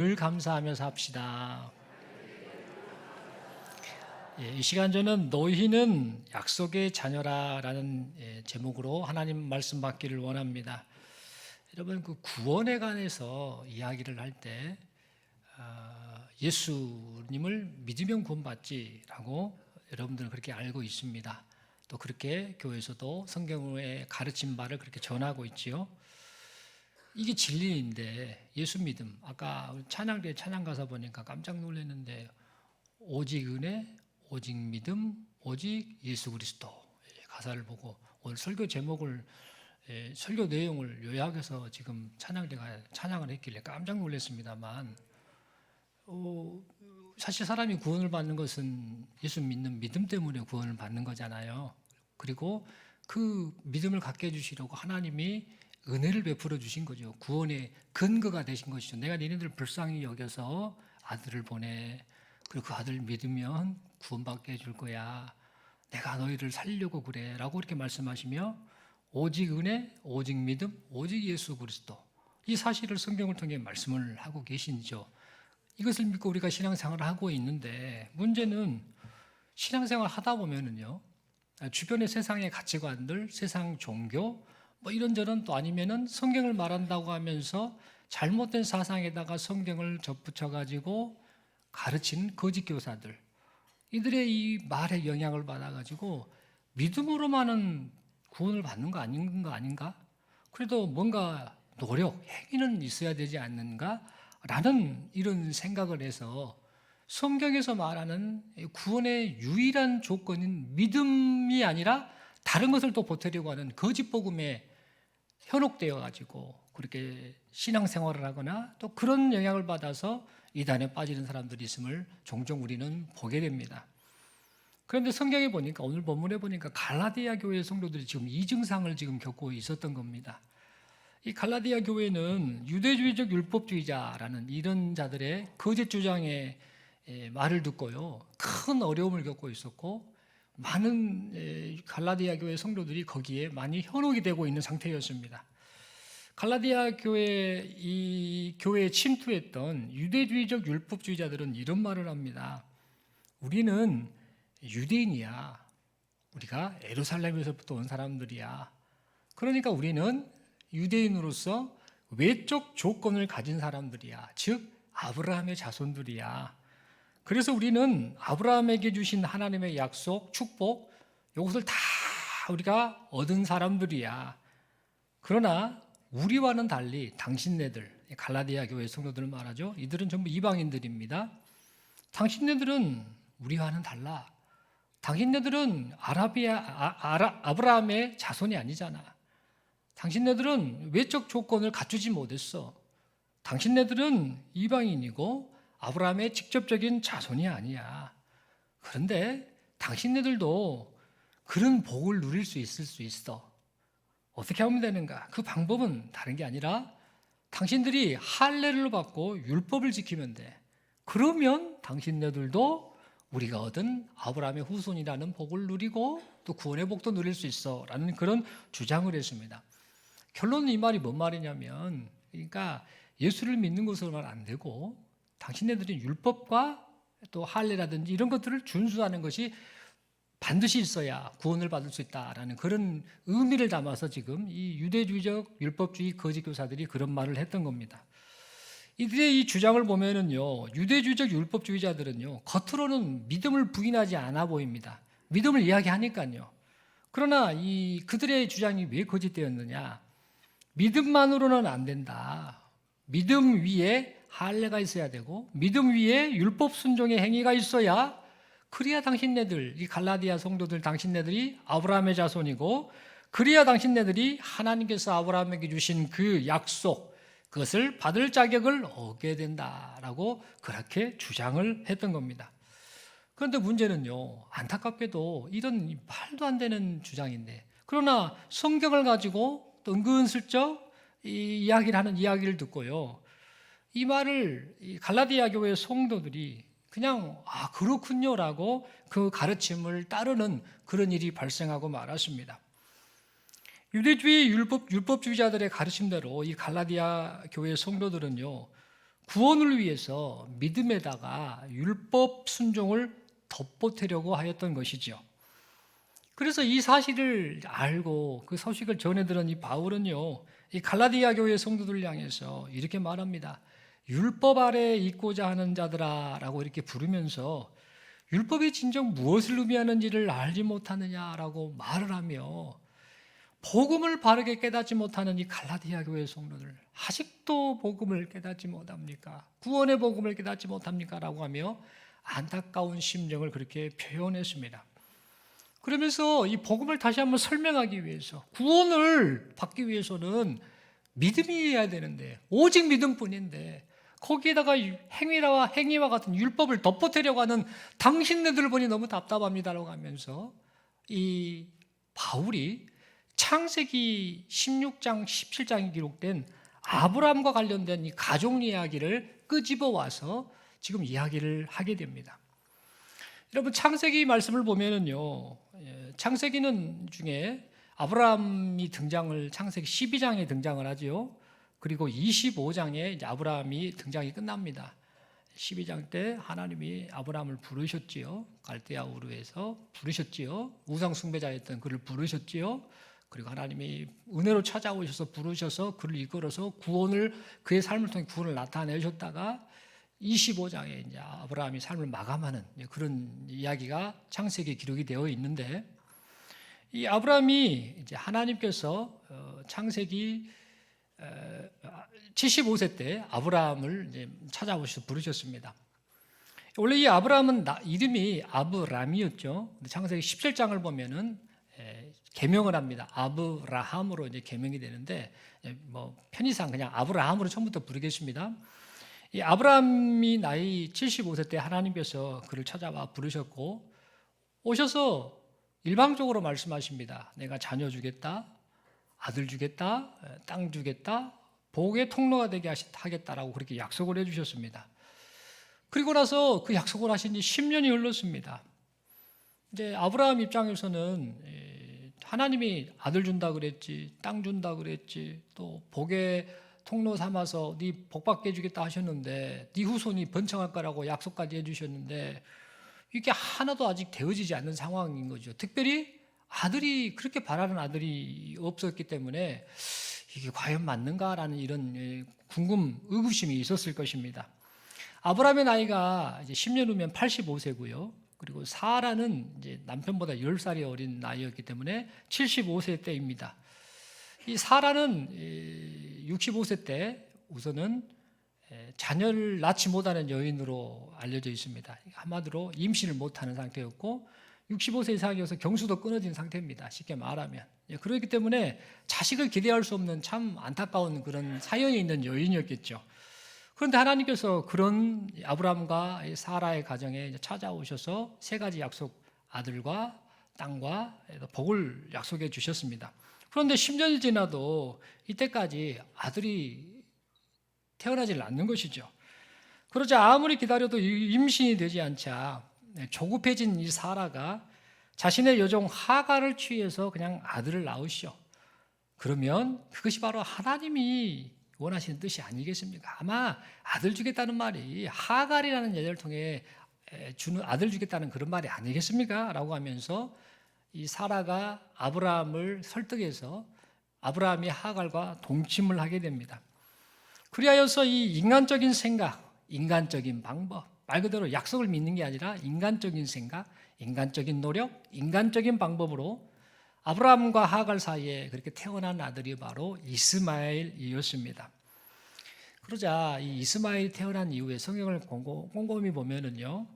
늘 감사하며 삽시다. 이 시간 저는 너희는 약속의 자녀라라는 제목으로 하나님 말씀 받기를 원합니다. 여러분, 그 구원에 관해서 이야기를 할 때 예수님을 믿으면 구원받지라고 여러분들은 그렇게 알고 있습니다. 또 그렇게 교회에서도 성경의 가르친 바를 그렇게 전하고 있지요. 이게 진리인데 예수 믿음, 아까 찬양대 찬양 가사 보니까 깜짝 놀랐는데 오직 은혜, 오직 믿음, 오직 예수 그리스도 가사를 보고 오늘 설교 제목을 설교 내용을 요약해서 지금 찬양대가 찬양을 했길래 깜짝 놀랐습니다만 사실 사람이 구원을 받는 것은 예수 믿는 믿음 때문에 구원을 받는 거잖아요. 그리고 그 믿음을 갖게 해주시려고 하나님이 은혜를 베풀어 주신 거죠. 구원의 근거가 되신 것이죠. 내가 너희들 불쌍히 여겨서 아들을 보내. 그리고 그 아들 믿으면 구원받게 해줄 거야. 내가 너희를 살리려고 그래 라고 이렇게 말씀하시며 오직 은혜, 오직 믿음, 오직 예수 그리스도, 이 사실을 성경을 통해 말씀을 하고 계시죠. 이것을 믿고 우리가 신앙생활을 하고 있는데 문제는 신앙생활 하다 보면은요, 주변의 세상의 가치관들, 세상 종교 뭐 이런저런, 또 아니면은 성경을 말한다고 하면서 잘못된 사상에다가 성경을 접붙여 가지고 가르치는 거짓 교사들, 이들의 이 말에 영향을 받아 가지고 믿음으로만은 구원을 받는 거 아닌가? 그래도 뭔가 노력, 행위는 있어야 되지 않는가? 라는 이런 생각을 해서 성경에서 말하는 구원의 유일한 조건인 믿음이 아니라 다른 것을 또 보태려고 하는 거짓 복음에 현혹되어 가지고 그렇게 신앙생활을 하거나 또 그런 영향을 받아서 이단에 빠지는 사람들이 있음을 종종 우리는 보게 됩니다. 그런데 성경에 보니까, 오늘 본문에 보니까 갈라디아 교회 성도들이 지금 이 증상을 지금 겪고 있었던 겁니다. 이 갈라디아 교회는 유대주의적 율법주의자라는 이런 자들의 거짓 주장의 말을 듣고요, 큰 어려움을 겪고 있었고, 많은 갈라디아 교회 성도들이 거기에 많이 현혹이 되고 있는 상태였습니다. 갈라디아 교회, 이 교회에 침투했던 유대주의적 율법주의자들은 이런 말을 합니다. 우리는 유대인이야. 우리가 예루살렘에서부터 온 사람들이야. 그러니까 우리는 유대인으로서 외적 조건을 가진 사람들이야. 즉 아브라함의 자손들이야. 그래서 우리는 아브라함에게 주신 하나님의 약속, 축복, 이것을 다 우리가 얻은 사람들이야. 그러나 우리와는 달리 당신네들, 갈라디아 교회 성도들을 말하죠. 이들은 전부 이방인들입니다. 당신네들은 우리와는 달라. 당신네들은 아브라함의 자손이 아니잖아. 당신네들은 외적 조건을 갖추지 못했어. 당신네들은 이방인이고 아브라함의 직접적인 자손이 아니야. 그런데 당신네들도 그런 복을 누릴 수 있어. 어떻게 하면 되는가? 그 방법은 다른 게 아니라 당신들이 할례를 받고 율법을 지키면 돼. 그러면 당신네들도 우리가 얻은 아브라함의 후손이라는 복을 누리고 또 구원의 복도 누릴 수 있어 라는 그런 주장을 했습니다. 결론은 이 말이 뭔 말이냐면, 그러니까 예수를 믿는 것으로만 안 되고 당신네들이 율법과 또 할례라든지 이런 것들을 준수하는 것이 반드시 있어야 구원을 받을 수 있다라는 그런 의미를 담아서 지금 이 유대주의적 율법주의 거짓 교사들이 그런 말을 했던 겁니다. 이들의 이 주장을 보면은요, 유대주의적 율법주의자들은요, 겉으로는 믿음을 부인하지 않아 보입니다. 믿음을 이야기하니까요. 그러나 이 그들의 주장이 왜 거짓되었느냐? 믿음만으로는 안 된다. 믿음 위에 할례가 있어야 되고 믿음 위에 율법 순종의 행위가 있어야, 그래야 당신네들, 이 갈라디아 성도들 당신네들이 아브라함의 자손이고, 그래야 당신네들이 하나님께서 아브라함에게 주신 그 약속, 그것을 받을 자격을 얻게 된다라고 그렇게 주장을 했던 겁니다. 그런데 문제는요, 안타깝게도 이런 말도 안 되는 주장인데, 그러나 성경을 가지고 또 은근슬쩍 이야기를 하는 이야기를 듣고요, 이 말을 이 갈라디아 교회 성도들이 그냥 그렇군요라고 그 가르침을 따르는 그런 일이 발생하고 말았습니다. 유대주의 율법주의자들의 가르침대로 이 갈라디아 교회 성도들은요, 구원을 위해서 믿음에다가 율법 순종을 덧보태려고 하였던 것이죠. 그래서 이 사실을 알고 그 소식을 전해 들은 이 바울은요, 이 갈라디아 교회 성도들 향해서 이렇게 말합니다. 율법 아래 있고자 하는 자들아라고 이렇게 부르면서 율법이 진정 무엇을 의미하는지를 알지 못하느냐라고 말을 하며 복음을 바르게 깨닫지 못하는 이 갈라디아 교회 성도들, 아직도 복음을 깨닫지 못합니까? 구원의 복음을 깨닫지 못합니까? 라고 하며 안타까운 심정을 그렇게 표현했습니다. 그러면서 이 복음을 다시 한번 설명하기 위해서, 구원을 받기 위해서는 믿음이어야 되는데, 오직 믿음뿐인데 거기에다가 행위와 같은 율법을 덧보태려고 하는 당신네들을 보니 너무 답답합니다라고 하면서 이 바울이 창세기 16장, 17장에 기록된 아브라함과 관련된 이 가족 이야기를 끄집어 와서 지금 이야기를 하게 됩니다. 여러분, 창세기 말씀을 보면은요, 창세기는 중에 아브라함이 등장을 창세기 12장에 등장을 하죠. 그리고 25장에 이제 아브라함이 등장이 끝납니다. 12장 때 하나님이 아브라함을 부르셨지요. 갈대아 우르에서 부르셨지요. 우상 숭배자였던 그를 부르셨지요. 그리고 하나님이 은혜로 찾아오셔서 부르셔서 그를 이끌어서 그의 삶을 통해 구원을 나타내셨다가 25장에 이제 아브라함이 삶을 마감하는 그런 이야기가 창세기에 기록이 되어 있는데, 이 아브라함이 이제 하나님께서 창세기 75세 때 아브라함을 이제 찾아오셔서 부르셨습니다. 원래 이 아브라함은 이름이 아브람이었죠. 근데 창세기 17장을 보면은 개명을 합니다. 아브라함으로 이제 개명이 되는데, 뭐 편의상 그냥 아브라함으로 처음부터 부르겠습니다. 이 아브라함이 나이 75세 때 하나님께서 그를 찾아와 부르셨고, 오셔서 일방적으로 말씀하십니다. 내가 자녀 주겠다, 아들 주겠다, 땅 주겠다, 복의 통로가 되게 하겠다라고 그렇게 약속을 해주셨습니다. 그리고 나서 그 약속을 하신 지 10년이 흘렀습니다. 이제 아브라함 입장에서는 하나님이 아들 준다 그랬지, 땅 준다 그랬지, 또 복의 통로 삼아서 네 복 받게 해주겠다 하셨는데, 네 후손이 번창할 거라고 약속까지 해주셨는데 이게 하나도 아직 되어지지 않는 상황인 거죠. 특별히 그렇게 바라는 아들이 없었기 때문에 이게 과연 맞는가라는 이런 의구심이 있었을 것입니다. 아브라함의 나이가 이제 10년 후면 85세고요. 그리고 사라는 이제 남편보다 10살이 어린 나이였기 때문에 75세 때입니다. 이 사라는 65세 때 우선은 자녀를 낳지 못하는 여인으로 알려져 있습니다. 한마디로 임신을 못하는 상태였고 65세 이상이어서 경수도 끊어진 상태입니다. 쉽게 말하면. 그렇기 때문에 자식을 기대할 수 없는 참 안타까운 그런 사연이 있는 여인이었겠죠. 그런데 하나님께서 그런 아브라함과 사라의 가정에 찾아오셔서 세 가지 약속, 아들과 땅과 복을 약속해 주셨습니다. 그런데 10년이 지나도 이때까지 아들이 태어나질 않는 것이죠. 그러자 아무리 기다려도 임신이 되지 않자 조급해진 이 사라가 자신의 여종 하갈을 취해서 그냥 아들을 낳으시오. 그러면 그것이 바로 하나님이 원하시는 뜻이 아니겠습니까? 아마 아들 주겠다는 말이 하갈이라는 여자를 통해 주는 아들 주겠다는 그런 말이 아니겠습니까? 라고 하면서 이 사라가 아브라함을 설득해서 아브라함이 하갈과 동침을 하게 됩니다. 그리하여서 이 인간적인 생각, 인간적인 방법, 말 그대로 약속을 믿는 게 아니라 인간적인 생각, 인간적인 노력, 인간적인 방법으로 아브라함과 하갈 사이에 그렇게 태어난 아들이 바로 이스마엘이었습니다. 그러자 이 이스마엘이 태어난 이후에 성경을 꼼꼼히 보면은요,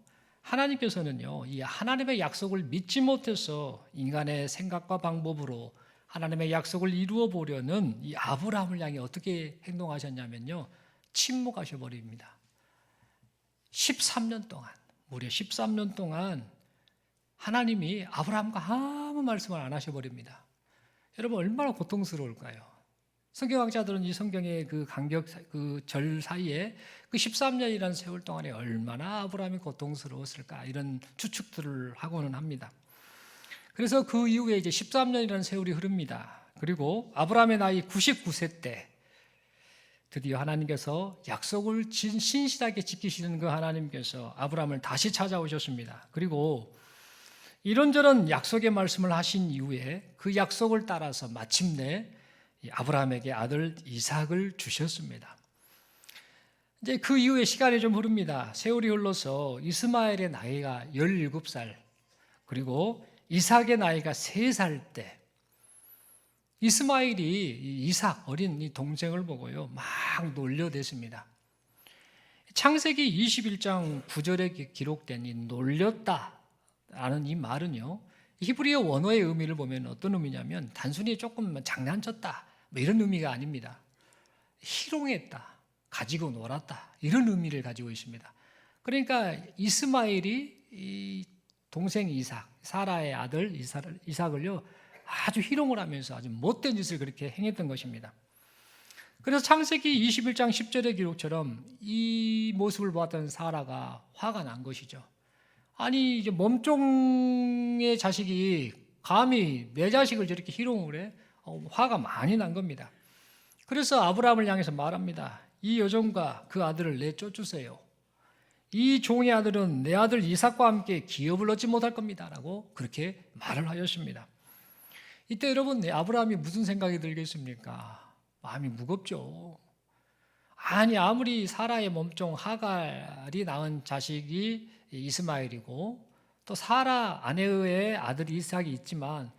하나님께서는요, 이 하나님의 약속을 믿지 못해서 인간의 생각과 방법으로 하나님의 약속을 이루어 보려는 이 아브라함을 향해 어떻게 행동하셨냐면요, 침묵하셔 버립니다. 13년 동안, 무려 13년 동안 하나님이 아브라함과 아무 말씀을 안 하셔 버립니다. 여러분, 얼마나 고통스러울까요? 성경학자들은 이 성경의 그 절 사이에 그 13년이라는 세월 동안에 얼마나 아브라함이 고통스러웠을까, 이런 추측들을 하고는 합니다. 그래서 그 이후에 이제 13년이라는 세월이 흐릅니다. 그리고 아브라함의 나이 99세 때 드디어 하나님께서 약속을 신실하게 지키시는 그 하나님께서 아브라함을 다시 찾아오셨습니다. 그리고 이런저런 약속의 말씀을 하신 이후에 그 약속을 따라서 마침내 아브라함에게 아들 이삭을 주셨습니다. 이제 그 이후에 시간이 좀 흐릅니다. 세월이 흘러서 이스마엘의 나이가 17살, 그리고 이삭의 나이가 3살 때 이스마엘이 이삭 어린 이 동생을 보고요 막 놀려댔습니다. 창세기 21장 9절에 기록된 이 놀렸다라는 이 말은요, 히브리어 원어의 의미를 보면 어떤 의미냐면 단순히 조금 장난쳤다 뭐 이런 의미가 아닙니다. 희롱했다, 가지고 놀았다, 이런 의미를 가지고 있습니다. 그러니까 이스마엘이 이 동생 이삭, 사라의 아들 이삭을요 아주 희롱을 하면서 아주 못된 짓을 그렇게 행했던 것입니다. 그래서 창세기 21장 10절의 기록처럼 이 모습을 보았던 사라가 화가 난 것이죠. 아니 이제 몸종의 자식이 감히 내 자식을 저렇게 희롱을 해? 화가 많이 난 겁니다. 그래서 아브라함을 향해서 말합니다. 이 여종과 그 아들을 내쫓으세요. 이 종의 아들은 내 아들 이삭과 함께 기업을 얻지 못할 겁니다 라고 그렇게 말을 하였습니다. 이때 여러분 아브라함이 무슨 생각이 들겠습니까? 마음이 무겁죠. 아니 아무리 사라의 몸종 하갈이 낳은 자식이 이스마엘이고 또 사라 아내의 아들 이삭이 있지만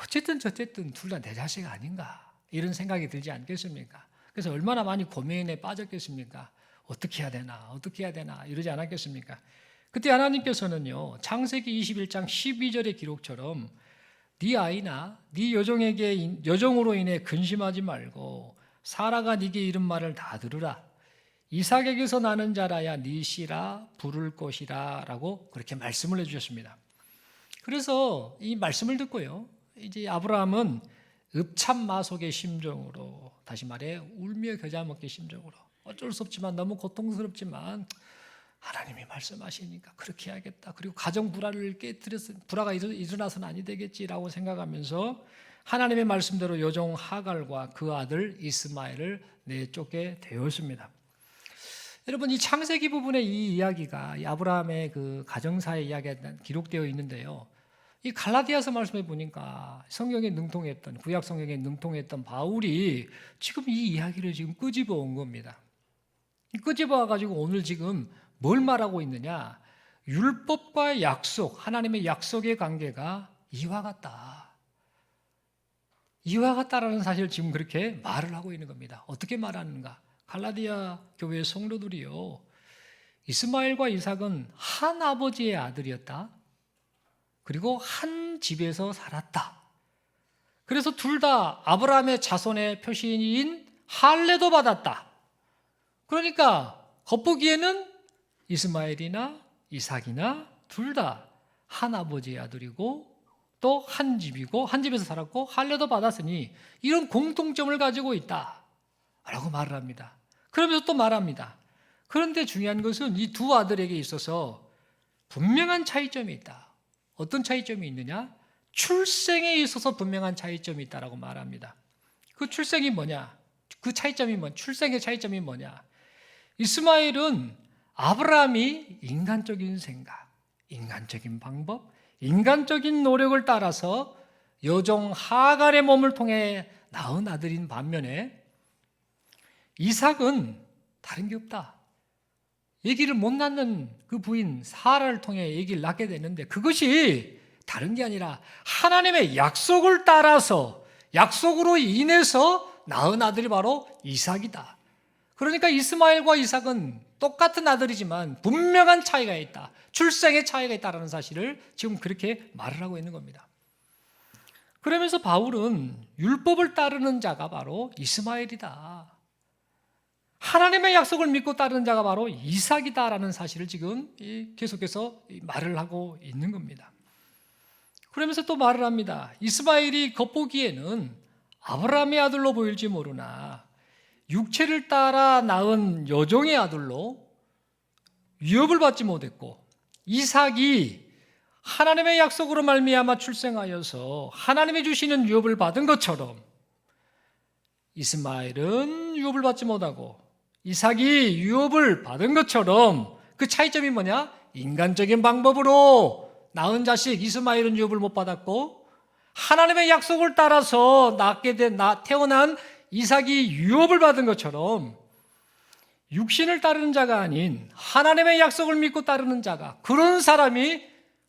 어쨌든 저쨌든 둘 다 내 자식 아닌가 이런 생각이 들지 않겠습니까? 그래서 얼마나 많이 고민에 빠졌겠습니까? 어떻게 해야 되나 이러지 않았겠습니까? 그때 하나님께서는요 창세기 21장 12절의 기록처럼 네 아이나 네 여종으로 인해 근심하지 말고 사라가 네게 이른 말을 다 들으라. 이삭에게서 나는 자라야 네 씨라 부를 것이라 라고 그렇게 말씀을 해주셨습니다. 그래서 이 말씀을 듣고요 이제 아브라함은 읍참마속의 심정으로, 다시 말해 울며 겨자 먹기 심정으로, 어쩔 수 없지만 너무 고통스럽지만 하나님이 말씀하시니까 그렇게 해야겠다. 그리고 가정 불화를 깨뜨려서 불화가 일어나서는 아니 되겠지라고 생각하면서 하나님의 말씀대로 여종 하갈과 그 아들 이스마엘을 내쫓게 되었습니다. 여러분 이 창세기 부분의 이 이야기가 이 아브라함의 그 가정사의 이야기가 기록되어 있는데요. 이 갈라디아서 말씀해 보니까 성경에 능통했던, 구약 성경에 능통했던 바울이 지금 이 이야기를 지금 끄집어 온 겁니다. 끄집어 와가지고 오늘 지금 뭘 말하고 있느냐? 율법과의 약속, 하나님의 약속의 관계가 이와 같다. 이와 같다라는 사실을 지금 그렇게 말을 하고 있는 겁니다. 어떻게 말하는가? 갈라디아 교회 성도들이요, 이스마엘과 이삭은 한 아버지의 아들이었다. 그리고 한 집에서 살았다. 그래서 둘 다 아브라함의 자손의 표시인 할례도 받았다. 그러니까 겉보기에는 이스마엘이나 이삭이나 둘 다 한 아버지의 아들이고 또 한 집이고 한 집에서 살았고 할례도 받았으니 이런 공통점을 가지고 있다 라고 말을 합니다. 그러면서 또 말합니다. 그런데 중요한 것은 이 두 아들에게 있어서 분명한 차이점이 있다. 어떤 차이점이 있느냐? 출생에 있어서 분명한 차이점이 있다라고 말합니다. 그 출생이 뭐냐? 그 차이점이 출생의 차이점이 뭐냐? 이스마엘은 아브라함이 인간적인 생각, 인간적인 방법, 인간적인 노력을 따라서 여종 하갈의 몸을 통해 낳은 아들인 반면에 이삭은 다른 게 없다. 아기를 못 낳는 그 부인 사라를 통해 아기를 낳게 되는데 그것이 다른 게 아니라 하나님의 약속을 따라서 약속으로 인해서 낳은 아들이 바로 이삭이다. 그러니까 이스마엘과 이삭은 똑같은 아들이지만 분명한 차이가 있다. 출생의 차이가 있다는 사실을 지금 그렇게 말을 하고 있는 겁니다. 그러면서 바울은 율법을 따르는 자가 바로 이스마엘이다. 하나님의 약속을 믿고 따르는 자가 바로 이삭이다라는 사실을 지금 계속해서 말을 하고 있는 겁니다. 그러면서 또 말을 합니다. 이스마엘이 겉보기에는 아브라함의 아들로 보일지 모르나 육체를 따라 낳은 여종의 아들로 위협을 받지 못했고 이삭이 하나님의 약속으로 말미암아 출생하여서 하나님이 주시는 위협을 받은 것처럼 이스마엘은 유업을 받지 못하고 이삭이 유업을 받은 것처럼 그 차이점이 뭐냐? 인간적인 방법으로 낳은 자식 이스마엘은 유업을 못 받았고 하나님의 약속을 따라서 태어난 이삭이 유업을 받은 것처럼 육신을 따르는 자가 아닌 하나님의 약속을 믿고 따르는 자가, 그런 사람이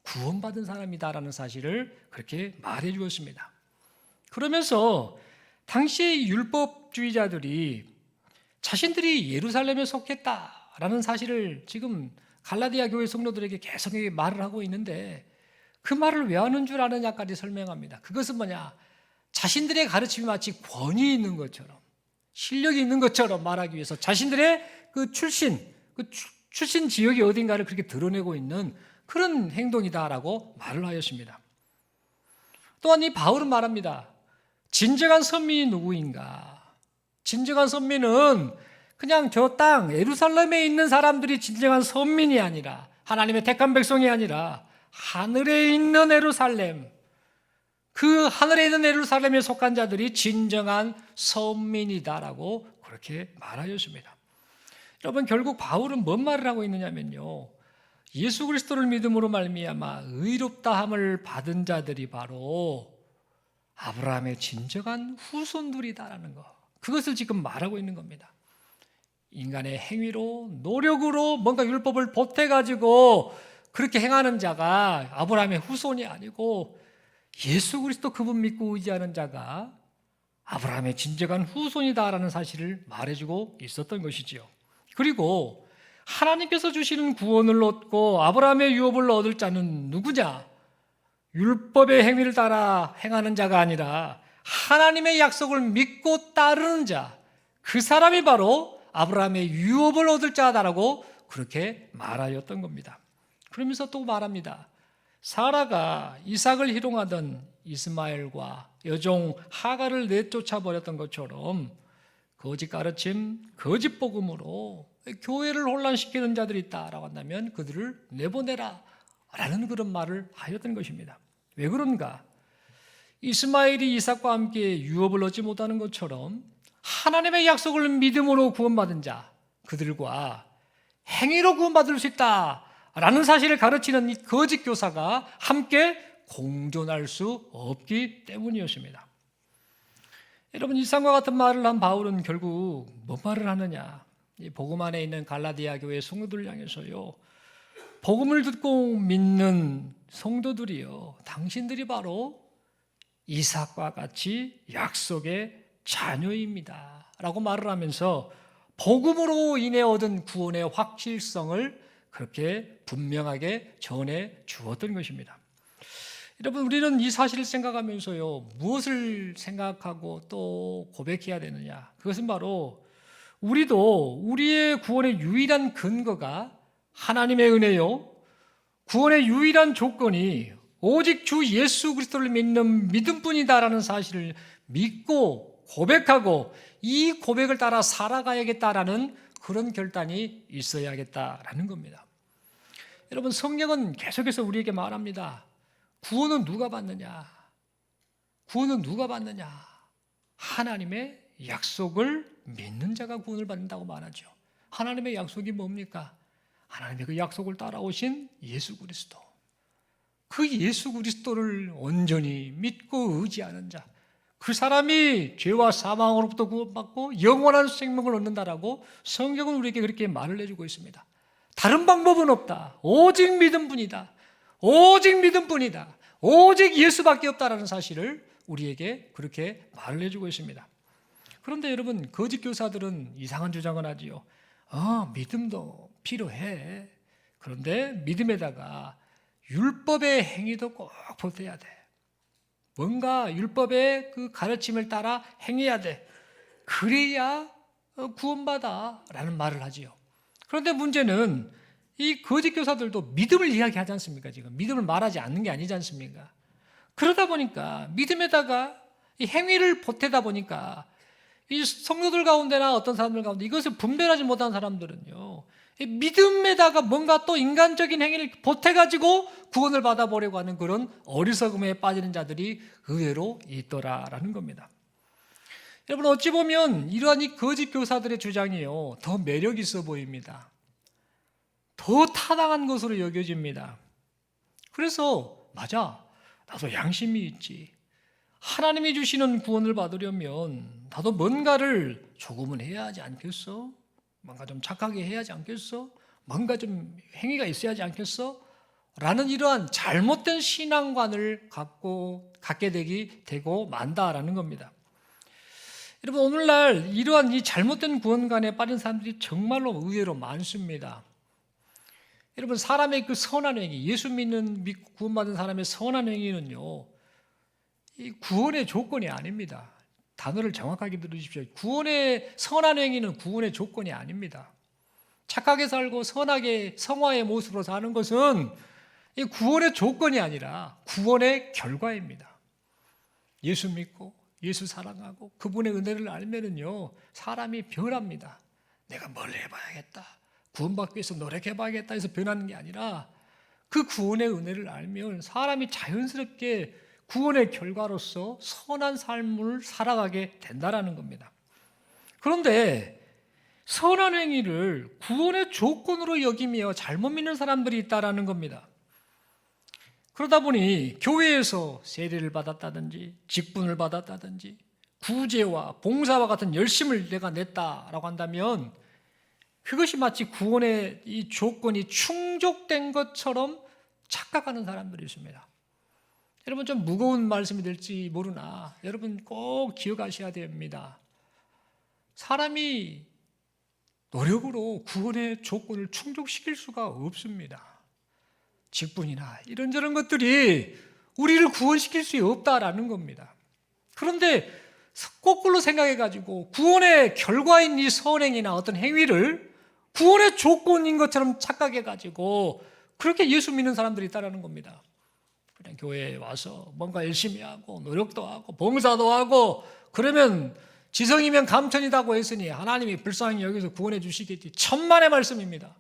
구원받은 사람이다라는 사실을 그렇게 말해 주었습니다. 그러면서 당시의 율법주의자들이 자신들이 예루살렘에 속했다라는 사실을 지금 갈라디아 교회 성도들에게 계속 말을 하고 있는데, 그 말을 왜 하는 줄 아느냐까지 설명합니다. 그것은 뭐냐? 자신들의 가르침이 마치 권위 있는 것처럼, 실력이 있는 것처럼 말하기 위해서 자신들의 그 출신 지역이 어딘가를 그렇게 드러내고 있는 그런 행동이다라고 말을 하였습니다. 또한 이 바울은 말합니다. 진정한 선민이 누구인가? 진정한 선민은 그냥 저 땅 예루살렘에 있는 사람들이 진정한 선민이 아니라, 하나님의 택한 백성이 아니라 하늘에 있는 예루살렘, 그 하늘에 있는 예루살렘에 속한 자들이 진정한 선민이다라고 그렇게 말하였습니다. 여러분, 결국 바울은 뭔 말을 하고 있느냐면요, 예수 그리스도를 믿음으로 말미암아 의롭다함을 받은 자들이 바로 아브라함의 진정한 후손들이다라는 것, 그것을 지금 말하고 있는 겁니다. 인간의 행위로, 노력으로 뭔가 율법을 보태가지고 그렇게 행하는 자가 아브라함의 후손이 아니고, 예수 그리스도 그분 믿고 의지하는 자가 아브라함의 진정한 후손이다라는 사실을 말해주고 있었던 것이지요. 그리고 하나님께서 주시는 구원을 얻고 아브라함의 유업을 얻을 자는 누구냐? 율법의 행위를 따라 행하는 자가 아니라 하나님의 약속을 믿고 따르는 자, 그 사람이 바로 아브라함의 유업을 얻을 자다라고 그렇게 말하였던 겁니다. 그러면서 또 말합니다. 사라가 이삭을 희롱하던 이스마엘과 여종 하갈을 내쫓아 버렸던 것처럼 거짓 가르침, 거짓 복음으로 교회를 혼란시키는 자들이 있다라고 한다면 그들을 내보내라 라는 그런 말을 하였던 것입니다. 왜 그런가? 이스마엘이 이삭과 함께 유업을 얻지 못하는 것처럼 하나님의 약속을 믿음으로 구원받은 자, 그들과 행위로 구원받을 수 있다라는 사실을 가르치는 이 거짓 교사가 함께 공존할 수 없기 때문이었습니다. 여러분, 이상과 같은 말을 한 바울은 결국 뭔 말을 하느냐? 이 복음 안에 있는 갈라디아 교회 성도들 향해서요, 복음을 듣고 믿는 성도들이요, 당신들이 바로 이삭과 같이 약속의 자녀입니다 라고 말을 하면서 복음으로 인해 얻은 구원의 확실성을 그렇게 분명하게 전해 주었던 것입니다. 여러분, 우리는 이 사실을 생각하면서요, 무엇을 생각하고 또 고백해야 되느냐? 그것은 바로 우리도 우리의 구원의 유일한 근거가 하나님의 은혜요, 구원의 유일한 조건이 오직 주 예수 그리스도를 믿는 믿음뿐이다라는 사실을 믿고 고백하고 이 고백을 따라 살아가야겠다라는 그런 결단이 있어야겠다라는 겁니다. 여러분, 성경은 계속해서 우리에게 말합니다. 구원은 누가 받느냐? 구원은 누가 받느냐? 하나님의 약속을 믿는 자가 구원을 받는다고 말하죠. 하나님의 약속이 뭡니까? 하나님의 그 약속을 따라오신 예수 그리스도, 그 예수 그리스도를 온전히 믿고 의지하는 자, 그 사람이 죄와 사망으로부터 구원받고 영원한 생명을 얻는다라고 성경은 우리에게 그렇게 말을 해주고 있습니다. 다른 방법은 없다. 오직 믿음뿐이다. 오직 믿음뿐이다. 오직 예수밖에 없다라는 사실을 우리에게 그렇게 말을 해주고 있습니다. 그런데 여러분, 거짓 교사들은 이상한 주장을 하지요. 믿음도 필요해. 그런데 믿음에다가 율법의 행위도 꼭 보태야 돼. 뭔가 율법의 그 가르침을 따라 행해야 돼. 그래야 구원받아 라는 말을 하지요. 그런데 문제는 이 거짓 교사들도 믿음을 이야기하지 않습니까? 지금 믿음을 말하지 않는 게 아니지 않습니까? 그러다 보니까 믿음에다가 이 행위를 보태다 보니까 이 성도들 가운데나 어떤 사람들 가운데 이것을 분별하지 못한 사람들은요, 이 믿음에다가 뭔가 또 인간적인 행위를 보태가지고 구원을 받아보려고 하는 그런 어리석음에 빠지는 자들이 의외로 있더라라는 겁니다. 여러분, 어찌 보면 이러한 이 거짓 교사들의 주장이요, 더 매력 있어 보입니다. 더 타당한 것으로 여겨집니다. 그래서 맞아, 나도 양심이 있지. 하나님이 주시는 구원을 받으려면 나도 뭔가를 조금은 해야 하지 않겠어? 뭔가 좀 착하게 해야 하지 않겠어? 뭔가 좀 행위가 있어야 하지 않겠어? 라는 이러한 잘못된 신앙관을 갖게 되고 만다라는 겁니다. 여러분, 오늘날 이러한 이 잘못된 구원관에 빠진 사람들이 정말로 의외로 많습니다. 여러분, 사람의 그 선한 행위, 예수 믿고 구원받은 사람의 선한 행위는요, 이 구원의 조건이 아닙니다. 단어를 정확하게 들으십시오. 구원의 선한 행위는 구원의 조건이 아닙니다. 착하게 살고 선하게 성화의 모습으로 사는 것은 이 구원의 조건이 아니라 구원의 결과입니다. 예수 믿고 예수 사랑하고 그분의 은혜를 알면은요, 사람이 변합니다. 내가 뭘 해봐야겠다, 구원받기 위해서 노력해봐야겠다 해서 변하는 게 아니라 그 구원의 은혜를 알면 사람이 자연스럽게 구원의 결과로서 선한 삶을 살아가게 된다라는 겁니다. 그런데 선한 행위를 구원의 조건으로 여기며 잘못 믿는 사람들이 있다라는 겁니다. 그러다 보니 교회에서 세례를 받았다든지 직분을 받았다든지 구제와 봉사와 같은 열심을 내가 냈다라고 한다면 그것이 마치 구원의 이 조건이 충족된 것처럼 착각하는 사람들이 있습니다. 여러분, 좀 무거운 말씀이 될지 모르나 여러분 꼭 기억하셔야 됩니다. 사람이 노력으로 구원의 조건을 충족시킬 수가 없습니다. 직분이나 이런저런 것들이 우리를 구원시킬 수 없다라는 겁니다. 그런데 거꾸로 생각해가지고 구원의 결과인 이 선행이나 어떤 행위를 구원의 조건인 것처럼 착각해가지고 그렇게 예수 믿는 사람들이 있다라는 겁니다. 그냥 교회에 와서 뭔가 열심히 하고 노력도 하고 봉사도 하고 그러면 지성이면 감천이다고 했으니 하나님이 불쌍히 여기서 구원해 주시겠지. 천만의 말씀입니다.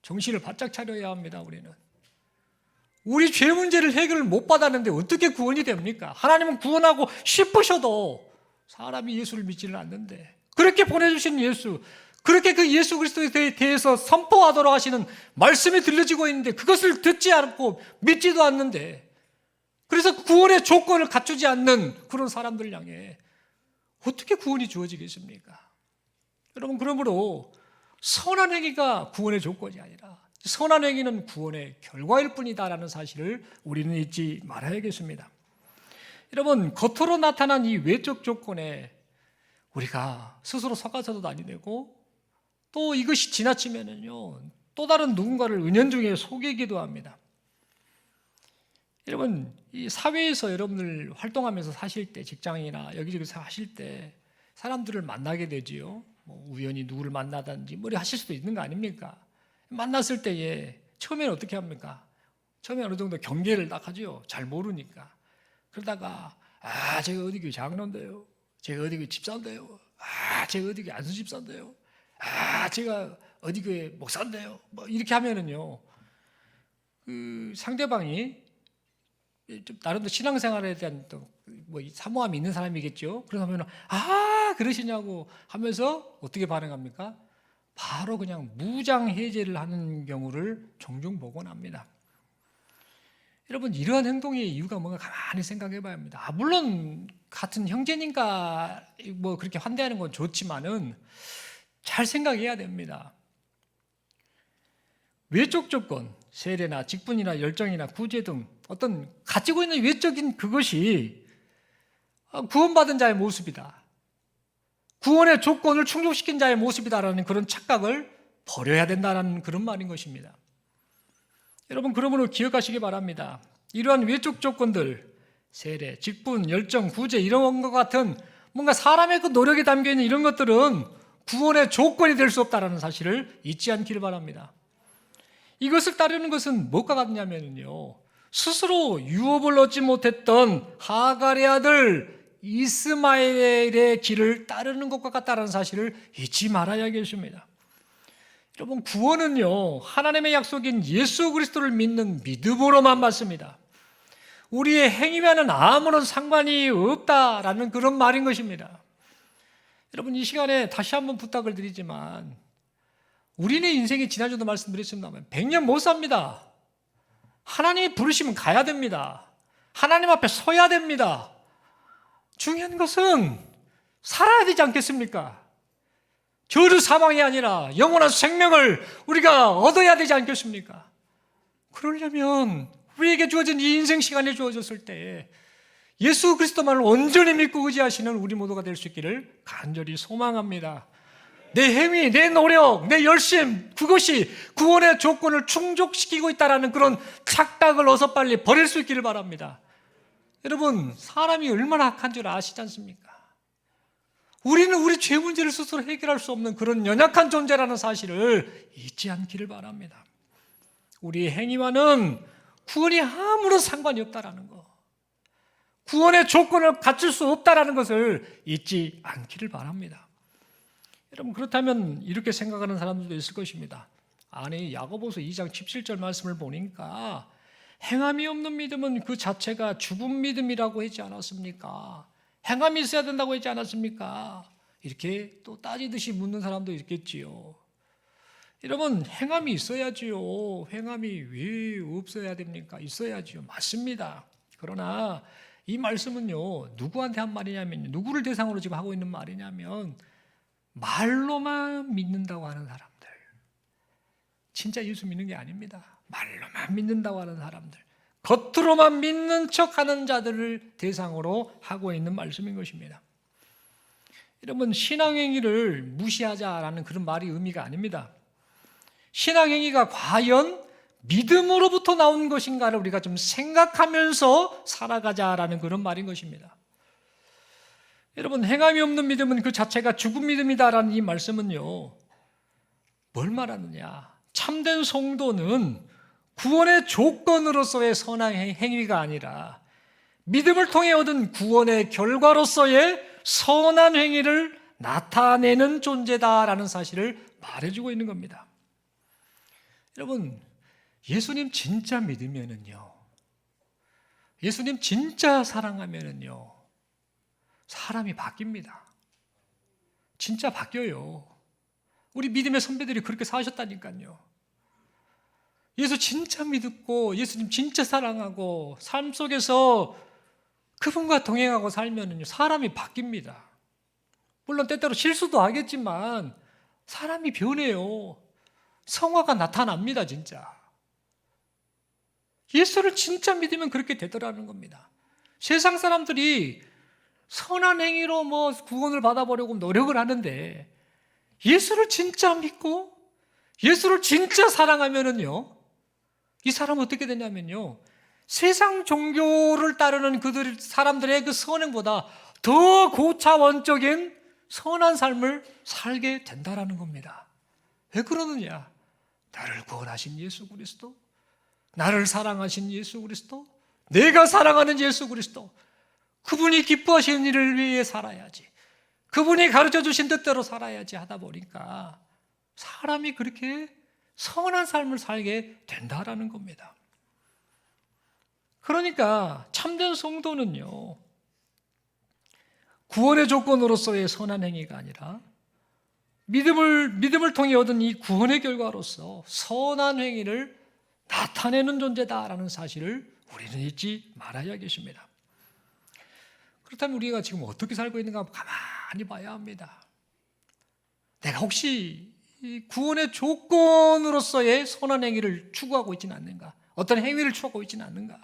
정신을 바짝 차려야 합니다. 우리 죄 문제를 해결을 못 받았는데 어떻게 구원이 됩니까? 하나님은 구원하고 싶으셔도 사람이 예수를 믿지는 않는데 그렇게 보내주신 예수, 그렇게 그 예수 그리스도에 대해서 선포하도록 하시는 말씀이 들려지고 있는데 그것을 듣지 않고 믿지도 않는데, 그래서 구원의 조건을 갖추지 않는 그런 사람들 향해 어떻게 구원이 주어지겠습니까? 여러분, 그러므로 선한 행위가 구원의 조건이 아니라 선한 행위는 구원의 결과일 뿐이다라는 사실을 우리는 잊지 말아야겠습니다. 여러분, 겉으로 나타난 이 외적 조건에 우리가 스스로 속아서도 아니 되고 또 이것이 지나치면은요, 또 다른 누군가를 은연중에 속이기도 합니다. 여러분, 이 사회에서 여러분들 활동하면서 사실 때, 직장이나 여기저기서 하실 때 사람들을 만나게 되지요. 우연히 누구를 만나든지 뭐 하실 수도 있는 거 아닙니까? 만났을 때에 처음에는 어떻게 합니까? 처음에 어느 정도 경계를 딱 하죠. 잘 모르니까. 그러다가 제가 어디 교회 장로인데요. 제가 어디 교회 집사인데요. 제가 어디 교회 안수 집사인데요. 제가 어디 교회 목사인데요. 뭐 이렇게 하면은요, 그 상대방이 좀 나름대로 신앙생활에 대한 또 뭐 사모함이 있는 사람이겠죠. 그러면 그러시냐고 하면서 어떻게 반응합니까? 바로 그냥 무장해제를 하는 경우를 종종 보곤 합니다. 여러분, 이러한 행동의 이유가 뭔가 가만히 생각해 봐야 합니다. 물론 같은 형제니까 뭐 그렇게 환대하는 건 좋지만은 잘 생각해야 됩니다. 외적 조건, 세례나 직분이나 열정이나 구제 등 어떤 가지고 있는 외적인 그것이 구원받은 자의 모습이다, 구원의 조건을 충족시킨 자의 모습이다라는 그런 착각을 버려야 된다는 그런 말인 것입니다. 여러분, 그러므로 기억하시기 바랍니다. 이러한 외적 조건들, 세례, 직분, 열정, 구제 이런 것 같은 뭔가 사람의 그 노력에 담겨있는 이런 것들은 구원의 조건이 될 수 없다는 사실을 잊지 않기를 바랍니다. 이것을 따르는 것은 무엇과 같냐면요, 스스로 유업을 얻지 못했던 하갈의 아들 이스마엘의 길을 따르는 것과 같다는 사실을 잊지 말아야겠습니다. 여러분, 구원은요, 하나님의 약속인 예수 그리스도를 믿는 믿음으로만 받습니다. 우리의 행위와는 아무런 상관이 없다라는 그런 말인 것입니다. 여러분, 이 시간에 다시 한번 부탁을 드리지만 우리는 인생이 지난주도 말씀드렸습니다만 100년 못 삽니다. 하나님이 부르시면 가야 됩니다. 하나님 앞에 서야 됩니다. 중요한 것은 살아야 되지 않겠습니까? 저주 사망이 아니라 영원한 생명을 우리가 얻어야 되지 않겠습니까? 그러려면 우리에게 주어진 이 인생 시간이 주어졌을 때 예수 그리스도만을 온전히 믿고 의지하시는 우리 모두가 될 수 있기를 간절히 소망합니다. 내 행위, 내 노력, 내 열심, 그것이 구원의 조건을 충족시키고 있다는 그런 착각을 어서 빨리 버릴 수 있기를 바랍니다. 여러분, 사람이 얼마나 악한 줄 아시지 않습니까? 우리는 우리 죄 문제를 스스로 해결할 수 없는 그런 연약한 존재라는 사실을 잊지 않기를 바랍니다. 우리의 행위와는 구원이 아무런 상관이 없다는 것, 구원의 조건을 갖출 수 없다는 것을 잊지 않기를 바랍니다. 여러분, 그렇다면 이렇게 생각하는 사람들도 있을 것입니다. 아니, 야고보서 2장 17절 말씀을 보니까 행함이 없는 믿음은 그 자체가 죽은 믿음이라고 했지 않았습니까? 행함이 있어야 된다고 했지 않았습니까? 이렇게 또 따지듯이 묻는 사람도 있겠지요. 여러분, 행함이 있어야지요. 행함이 왜 없어야 됩니까? 있어야지요. 맞습니다. 그러나 이 말씀은요, 누구한테 한 말이냐면, 누구를 대상으로 지금 하고 있는 말이냐면, 말로만 믿는다고 하는 사람들, 진짜 예수 믿는 게 아닙니다. 말로만 믿는다고 하는 사람들, 겉으로만 믿는 척하는 자들을 대상으로 하고 있는 말씀인 것입니다. 여러분, 신앙행위를 무시하자라는 그런 말이 의미가 아닙니다. 신앙행위가 과연 믿음으로부터 나온 것인가를 우리가 좀 생각하면서 살아가자라는 그런 말인 것입니다. 여러분, 행함이 없는 믿음은 그 자체가 죽은 믿음이다라는 이 말씀은요, 뭘 말하느냐? 참된 성도는 구원의 조건으로서의 선한 행위가 아니라 믿음을 통해 얻은 구원의 결과로서의 선한 행위를 나타내는 존재다라는 사실을 말해주고 있는 겁니다. 여러분, 예수님 진짜 믿으면은요, 예수님 진짜 사랑하면은요, 사람이 바뀝니다. 진짜 바뀌어요. 우리 믿음의 선배들이 그렇게 사셨다니까요. 예수 진짜 믿고 예수님 진짜 사랑하고 삶 속에서 그분과 동행하고 살면은요, 사람이 바뀝니다. 물론 때때로 실수도 하겠지만 사람이 변해요. 성화가 나타납니다, 진짜. 예수를 진짜 믿으면 그렇게 되더라는 겁니다. 세상 사람들이 선한 행위로 구원을 받아보려고 노력을 하는데, 예수를 진짜 믿고 예수를 진짜 사랑하면은요, 이 사람은 어떻게 되냐면요, 세상 종교를 따르는 사람들의 그 선행보다 더 고차원적인 선한 삶을 살게 된다라는 겁니다. 왜 그러느냐? 나를 구원하신 예수 그리스도, 나를 사랑하신 예수 그리스도, 내가 사랑하는 예수 그리스도, 그분이 기뻐하시는 일을 위해 살아야지, 그분이 가르쳐 주신 뜻대로 살아야지 하다 보니까 사람이 그렇게 선한 삶을 살게 된다라는 겁니다. 그러니까 참된 성도는요, 구원의 조건으로서의 선한 행위가 아니라 믿음을 통해 얻은 이 구원의 결과로서 선한 행위를 나타내는 존재다라는 사실을 우리는 잊지 말아야겠습니다. 그렇다면 우리가 지금 어떻게 살고 있는가 가만히 봐야 합니다. 내가 혹시 이 구원의 조건으로서의 선한 행위를 추구하고 있지는 않는가? 어떤 행위를 추구하고 있지는 않는가?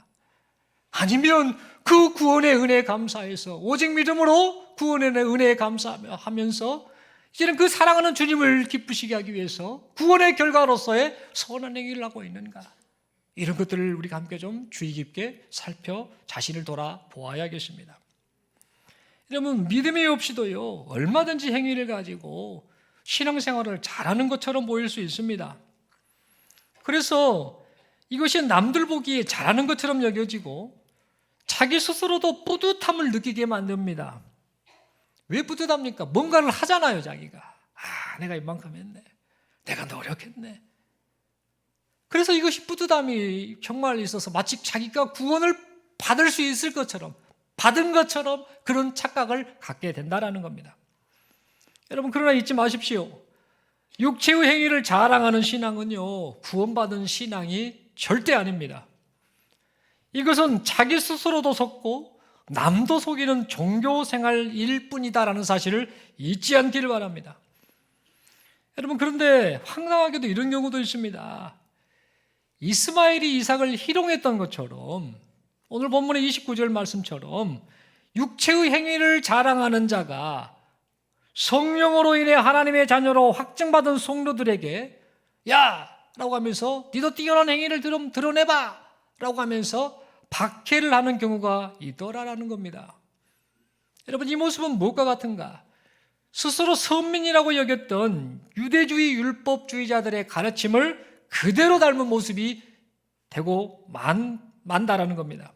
아니면 그 구원의 은혜에 감사해서 오직 믿음으로 구원의 은혜에 감사하면서 이제는 그 사랑하는 주님을 기쁘시게 하기 위해서 구원의 결과로서의 선한 행위를 하고 있는가? 이런 것들을 우리가 함께 좀 주의 깊게 살펴 자신을 돌아보아야겠습니다. 여러분, 믿음이 없이도요, 얼마든지 행위를 가지고 신앙생활을 잘하는 것처럼 보일 수 있습니다. 그래서 이것이 남들 보기에 잘하는 것처럼 여겨지고 자기 스스로도 뿌듯함을 느끼게 만듭니다. 왜 뿌듯합니까? 뭔가를 하잖아요, 자기가. 내가 이만큼 했네, 내가 노력했네. 그래서 이것이 뿌듯함이 정말 있어서 마치 자기가 구원을 받을 수 있을 것처럼, 받은 것처럼 그런 착각을 갖게 된다는 겁니다. 여러분, 그러나 잊지 마십시오. 육체의 행위를 자랑하는 신앙은요, 구원받은 신앙이 절대 아닙니다. 이것은 자기 스스로도 속고 남도 속이는 종교 생활일 뿐이다라는 사실을 잊지 않기를 바랍니다. 여러분, 그런데 황당하게도 이런 경우도 있습니다. 이스마엘이 이삭을 희롱했던 것처럼 오늘 본문의 29절 말씀처럼 육체의 행위를 자랑하는 자가 성령으로 인해 하나님의 자녀로 확증받은 성도들에게 야! 라고 하면서 니도 뛰어난 행위를 드러내봐! 라고 하면서 박해를 하는 경우가 있더라라는 겁니다. 여러분, 이 모습은 무엇과 같은가? 스스로 선민이라고 여겼던 유대주의 율법주의자들의 가르침을 그대로 닮은 모습이 되고 만다라는 겁니다.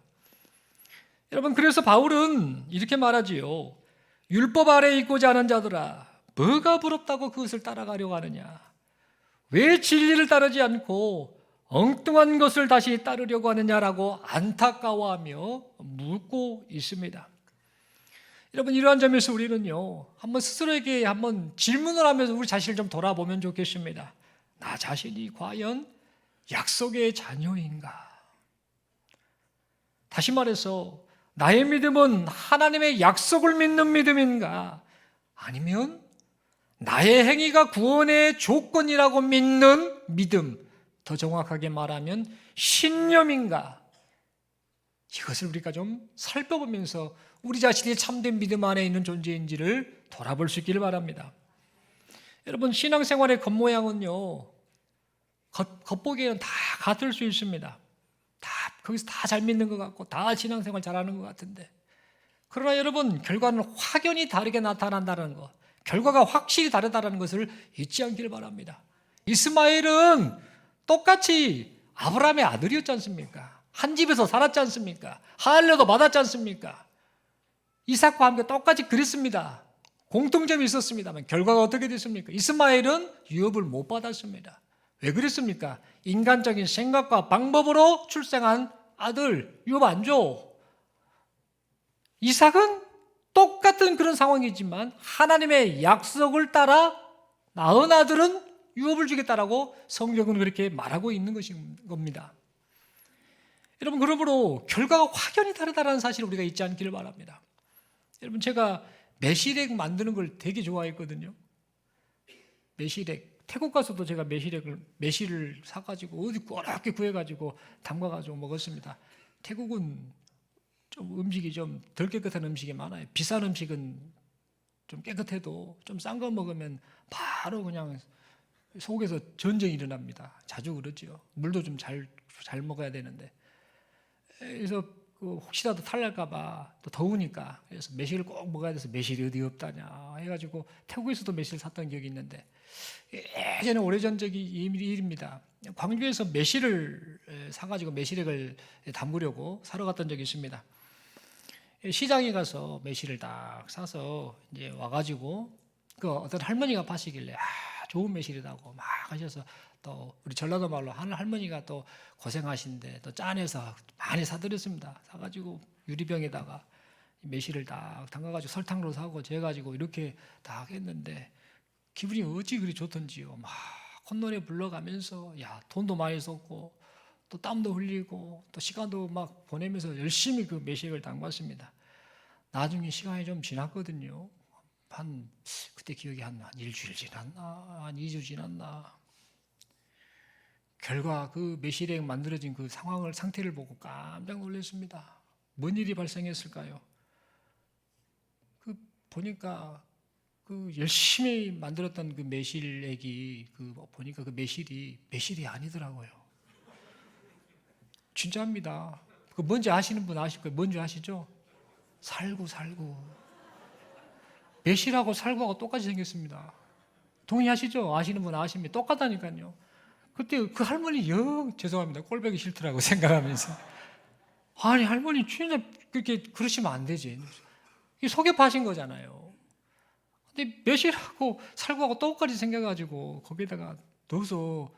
여러분, 그래서 바울은 이렇게 말하지요. 율법 아래에 있고자 하는 자들아, 뭐가 부럽다고 그것을 따라가려고 하느냐? 왜 진리를 따르지 않고 엉뚱한 것을 다시 따르려고 하느냐라고 안타까워하며 묻고 있습니다. 여러분, 이러한 점에서 우리는요, 한번 스스로에게 한번 질문을 하면서 우리 자신을 좀 돌아보면 좋겠습니다. 나 자신이 과연 약속의 자녀인가? 다시 말해서 나의 믿음은 하나님의 약속을 믿는 믿음인가? 아니면 나의 행위가 구원의 조건이라고 믿는 믿음, 더 정확하게 말하면 신념인가? 이것을 우리가 좀 살펴보면서 우리 자신이 참된 믿음 안에 있는 존재인지를 돌아볼 수 있기를 바랍니다. 여러분, 신앙생활의 겉모양은요, 겉보기에는 다 같을 수 있습니다. 거기서 다 잘 믿는 것 같고 다 신앙생활 잘하는 것 같은데, 그러나 여러분, 결과는 확연히 다르게 나타난다는 것, 결과가 확실히 다르다는 것을 잊지 않기를 바랍니다. 이스마엘은 똑같이 아브라함의 아들이었지 않습니까? 한 집에서 살았지 않습니까? 할례도 받았지 않습니까? 이삭과 함께 똑같이 그랬습니다. 공통점이 있었습니다만 결과가 어떻게 됐습니까? 이스마엘은 유업을 못 받았습니다. 왜 그랬습니까? 인간적인 생각과 방법으로 출생한 아들 유업 안 줘. 이삭은 똑같은 그런 상황이지만 하나님의 약속을 따라 낳은 아들은 유업을 주겠다라고 성경은 그렇게 말하고 있는 것인 겁니다. 여러분, 그러므로 결과가 확연히 다르다는 사실을 우리가 잊지 않기를 바랍니다. 여러분, 제가 매실액 만드는 걸 되게 좋아했거든요. 매실액. 태국 가서도 제가 매실을 사가지고 어디 꼬랗게 구해가지고 담가가지고 먹었습니다. 태국은 좀 음식이 좀 덜 깨끗한 음식이 많아요. 비싼 음식은 좀 깨끗해도 좀 싼 거 먹으면 바로 그냥 속에서 전쟁이 일어납니다. 자주 그러죠. 물도 좀 잘 먹어야 되는데. 그래서 혹시라도 탈날까봐 또 더우니까 그래서 매실을 꼭 먹어야 돼서 매실이 어디 없다냐 해가지고 태국에서도 매실 샀던 기억이 있는데, 예전에 오래전 적이 일입니다. 광주에서 매실을 사가지고 매실액을 담그려고 사러 갔던 적이 있습니다. 시장에 가서 매실을 딱 사서 이제 와가지고 그 어떤 할머니가 파시길래 좋은 매실이라고 막 하셔서, 또 우리 전라도 말로 하는 할머니가 또 고생하신데 또 짠해서 많이 사드렸습니다. 사가지고 유리병에다가 매실을 딱 담가가지고 설탕으로 사고 재가지고 이렇게 딱 했는데 기분이 어찌 그리 좋던지요. 막 콧노래 불러가면서 돈도 많이 썼고 또 땀도 흘리고 또 시간도 막 보내면서 열심히 그 매실을 담갔습니다. 나중에 시간이 좀 지났거든요. 그때 기억이 한 일주일 지났나 한 2주 지났나. 결과 그 매실액 만들어진 그 상태를 보고 깜짝 놀랐습니다. 뭔 일이 발생했을까요? 보니까 그 열심히 만들었던 그 매실액이 보니까 그 매실이 아니더라고요. 진짜입니다. 그 뭔지 아시는 분 아실 거예요. 뭔지 아시죠? 살구. 매실하고 살구하고 똑같이 생겼습니다. 동의하시죠? 아시는 분 아십니다. 똑같다니까요. 그때 그 할머니 죄송합니다. 꼴보기 싫더라고 생각하면서. 아니, 할머니 진짜 그렇게 그러시면 안 되지. 속여 파신 거잖아요. 근데 매실하고 살구하고 똑같이 생겨가지고 거기다가 넣어서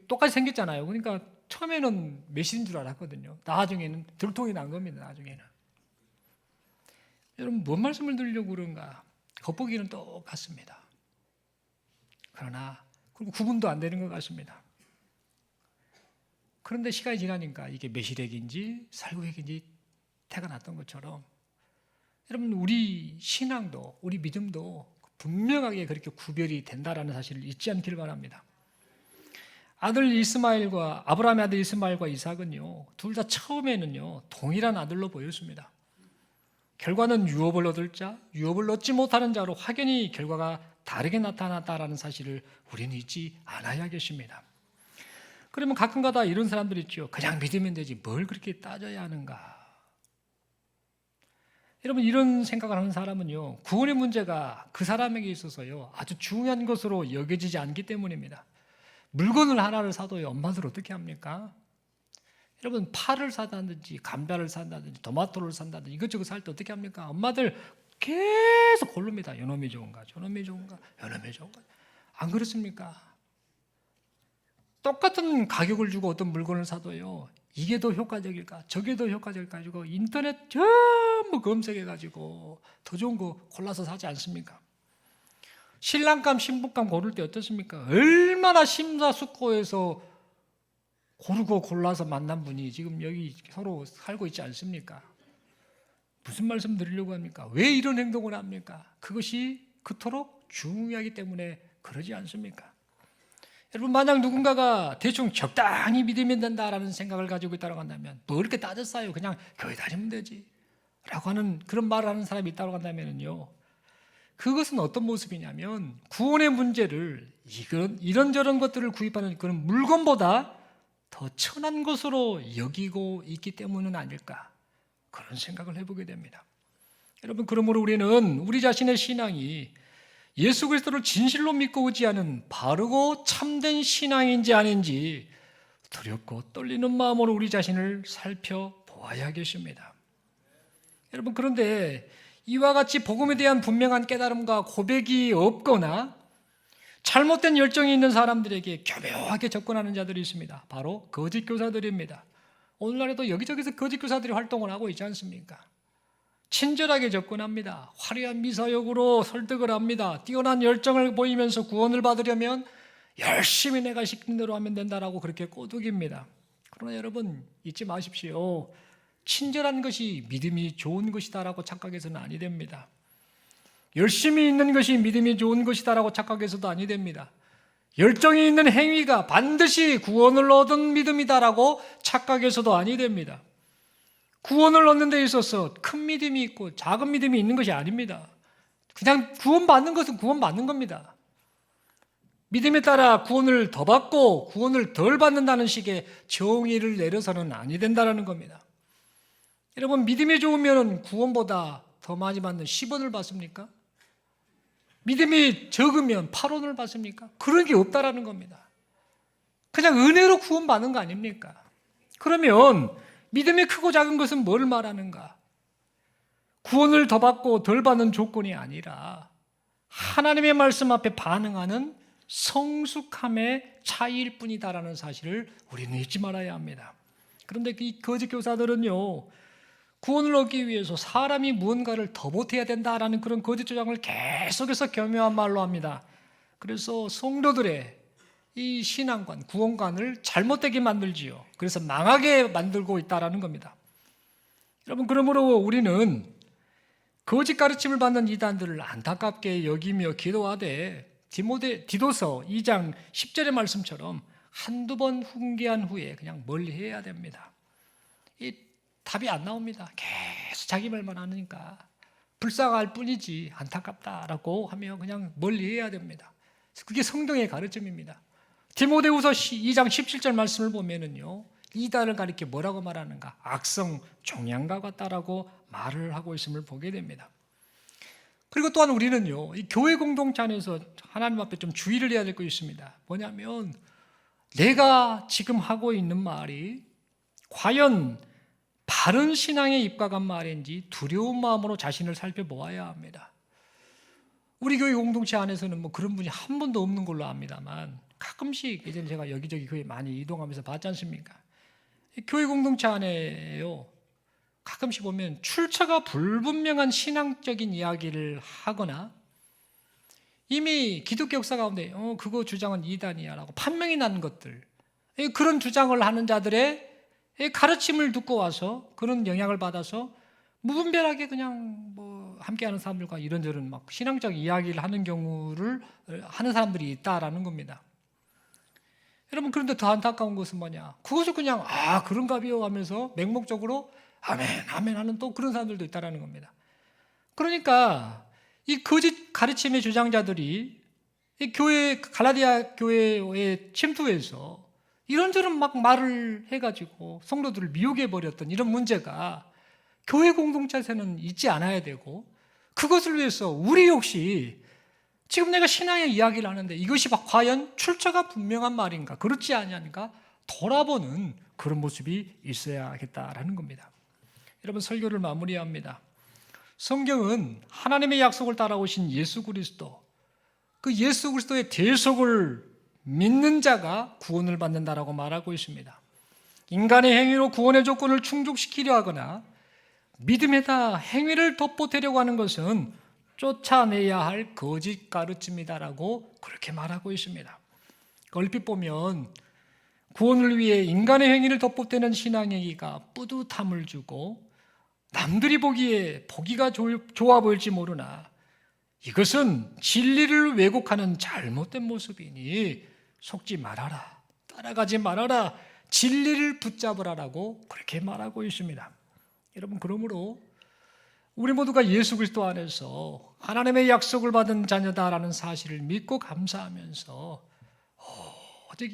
똑같이 생겼잖아요. 그러니까 처음에는 매실인 줄 알았거든요. 나중에는 들통이 난 겁니다. 나중에는. 여러분, 뭔 말씀을 드리려고 그런가? 겉보기는 똑같습니다. 그러나 그리고 구분도 안 되는 것 같습니다. 그런데 시간이 지나니까 이게 매실액인지 살구액인지 태가 났던 것처럼 여러분 우리 신앙도 우리 믿음도 분명하게 그렇게 구별이 된다라는 사실을 잊지 않기를 바랍니다. 아브라함의 아들 이스마엘과 이삭은요, 둘 다 처음에는요 동일한 아들로 보였습니다. 결과는 유업을 얻을 자, 유업을 얻지 못하는 자로 확연히 결과가 다르게 나타났다라는 사실을 우리는 잊지 않아야겠습니다. 그러면 가끔가다 이런 사람들이 있죠. 그냥 믿으면 되지 뭘 그렇게 따져야 하는가. 여러분 이런 생각을 하는 사람은요, 구원의 문제가 그 사람에게 있어서요 아주 중요한 것으로 여겨지지 않기 때문입니다. 물건을 하나를 사도요, 엄마들 어떻게 합니까? 여러분 파를 사다든지 감자를 산다든지 토마토를 산다든지 이것저것 살 때 어떻게 합니까? 엄마들 계속 고릅니다. 요놈이 좋은가, 저놈이 좋은가, 요놈이 좋은가. 안 그렇습니까? 똑같은 가격을 주고 어떤 물건을 사도요, 이게 더 효과적일까, 저게 더 효과적일까 가지고 인터넷 전부 검색해가지고 더 좋은 거 골라서 사지 않습니까? 신랑감, 신부감 고를 때 어떻습니까? 얼마나 심사숙고해서 고르고 골라서 만난 분이 지금 여기 서로 살고 있지 않습니까? 무슨 말씀 드리려고 합니까? 왜 이런 행동을 합니까? 그것이 그토록 중요하기 때문에 그러지 않습니까? 여러분 만약 누군가가 대충 적당히 믿으면 된다라는 생각을 가지고 있다고 한다면 뭐 이렇게 따졌어요? 그냥 교회 다니면 되지 라고 하는 그런 말을 하는 사람이 있다고 한다면요, 그것은 어떤 모습이냐면 구원의 문제를 이런저런 것들을 구입하는 그런 물건보다 더 천한 것으로 여기고 있기 때문은 아닐까, 그런 생각을 해보게 됩니다. 여러분 그러므로 우리는 우리 자신의 신앙이 예수 그리스도를 진실로 믿고 의지하는 바르고 참된 신앙인지 아닌지 두렵고 떨리는 마음으로 우리 자신을 살펴보아야겠습니다. 여러분 그런데 이와 같이 복음에 대한 분명한 깨달음과 고백이 없거나 잘못된 열정이 있는 사람들에게 교묘하게 접근하는 자들이 있습니다. 바로 거짓 교사들입니다. 오늘날에도 여기저기서 거짓 교사들이 활동을 하고 있지 않습니까? 친절하게 접근합니다. 화려한 미사역으로 설득을 합니다. 뛰어난 열정을 보이면서 구원을 받으려면 열심히 내가 시킨 대로 하면 된다라고 그렇게 꼬드깁니다. 그러나 여러분 잊지 마십시오. 친절한 것이 믿음이 좋은 것이다라고 착각해서는 아니 됩니다. 열심히 있는 것이 믿음이 좋은 것이다라고 착각해서도 아니 됩니다. 열정이 있는 행위가 반드시 구원을 얻은 믿음이다라고 착각해서도 아니 됩니다. 구원을 얻는 데 있어서 큰 믿음이 있고 작은 믿음이 있는 것이 아닙니다. 그냥 구원받는 것은 구원받는 겁니다. 믿음에 따라 구원을 더 받고 구원을 덜 받는다는 식의 정의를 내려서는 아니 된다는 겁니다. 여러분 믿음이 좋으면 구원보다 더 많이 받는 10원을 받습니까? 믿음이 적으면 8원을 받습니까? 그런 게 없다라는 겁니다. 그냥 은혜로 구원받는 거 아닙니까? 그러면 믿음이 크고 작은 것은 뭘 말하는가? 구원을 더 받고 덜 받는 조건이 아니라 하나님의 말씀 앞에 반응하는 성숙함의 차이일 뿐이다라는 사실을 우리는 잊지 말아야 합니다. 그런데 이 거짓 교사들은요, 구원을 얻기 위해서 사람이 무언가를 더 못해야 된다라는 그런 거짓 주장을 계속해서 교묘한 말로 합니다. 그래서 성도들의 이 신앙관, 구원관을 잘못되게 만들지요. 그래서 망하게 만들고 있다는 겁니다. 여러분 그러므로 우리는 거짓 가르침을 받는 이단들을 안타깝게 여기며 기도하되 디도서 2장 10절의 말씀처럼 한두 번 훈계한 후에 그냥 멀리해야 됩니다. 이 답이 안 나옵니다. 계속 자기 말만 하니까 불쌍할 뿐이지 안타깝다라고 하며 그냥 멀리해야 됩니다. 그게 성경의 가르침입니다. 디모데후서 2장 17절 말씀을 보면은요, 이단을 가리켜 뭐라고 말하는가? 악성 종양과 같다라고 말을 하고 있음을 보게 됩니다. 그리고 또한 우리는요, 이 교회 공동체 안에서 하나님 앞에 좀 주의를 해야 될 것이 있습니다. 뭐냐면 내가 지금 하고 있는 말이 과연 바른 신앙에 입각한 말인지 두려운 마음으로 자신을 살펴보아야 합니다. 우리 교회 공동체 안에서는 뭐 그런 분이 한 번도 없는 걸로 압니다만 가끔씩 예전에 제가 여기저기 교회 많이 이동하면서 봤지 않습니까? 교회 공동체 안에요, 가끔씩 보면 출처가 불분명한 신앙적인 이야기를 하거나 이미 기독교 역사 가운데 그거 주장은 이단이야라고 판명이 난 것들, 그런 주장을 하는 자들의 가르침을 듣고 와서 그런 영향을 받아서 무분별하게 그냥 뭐 함께하는 사람들과 이런저런 막 신앙적 이야기를 하는 경우를 하는 사람들이 있다라는 겁니다. 여러분, 그런데 더 안타까운 것은 뭐냐? 그것을 그냥 그런가 봐요 하면서 맹목적으로 아멘 아멘 하는 또 그런 사람들도 있다라는 겁니다. 그러니까 이 거짓 가르침의 주장자들이 이 교회, 갈라디아 교회에 침투해서 이런저런 막 말을 해가지고 성도들을 미혹해 버렸던 이런 문제가 교회 공동체에서는 있지 않아야 되고, 그것을 위해서 우리 역시 지금 내가 신앙의 이야기를 하는데 이것이 과연 출처가 분명한 말인가, 그렇지 아니한가 돌아보는 그런 모습이 있어야겠다라는 겁니다. 여러분, 설교를 마무리합니다. 성경은 하나님의 약속을 따라오신 예수 그리스도, 그 예수 그리스도의 대속을 믿는 자가 구원을 받는다라고 말하고 있습니다. 인간의 행위로 구원의 조건을 충족시키려 하거나 믿음에다 행위를 덧보태려고 하는 것은 쫓아내야 할 거짓 가르침이다라고 그렇게 말하고 있습니다. 얼핏 보면 구원을 위해 인간의 행위를 덧보태는 신앙행위가 뿌듯함을 주고 남들이 보기에 보기가 좋아 보일지 모르나 이것은 진리를 왜곡하는 잘못된 모습이니 속지 말아라, 따라가지 말아라, 진리를 붙잡으라라고 그렇게 말하고 있습니다. 여러분, 그러므로 우리 모두가 예수 그리스도 안에서 하나님의 약속을 받은 자녀다라는 사실을 믿고 감사하면서 오직